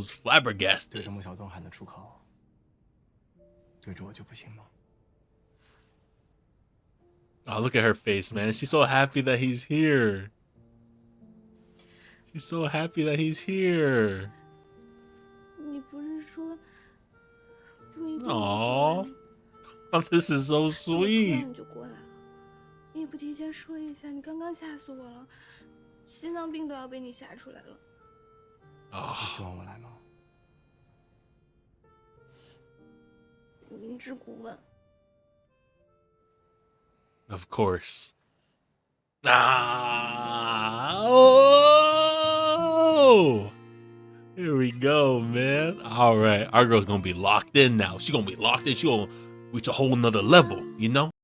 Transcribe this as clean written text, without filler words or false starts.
was flabbergasted. 对着穆小纵喊得出口，对着我就不行吗？ Oh, look at her face, man. She's so happy that he's here. She's so happy that he's here. 你不是说不一定 Aww. This is so 突 sweet. 然就过来了，你也不提前说一下，你刚刚吓死我了，心脏病都要被你吓出来了。你希望我来吗？明知故问。 Of course. Oh! Here we go, man. All right. Our girl's gonna be locked in now. She's gonna be locked in. She's gonna reach a whole nother level, you know?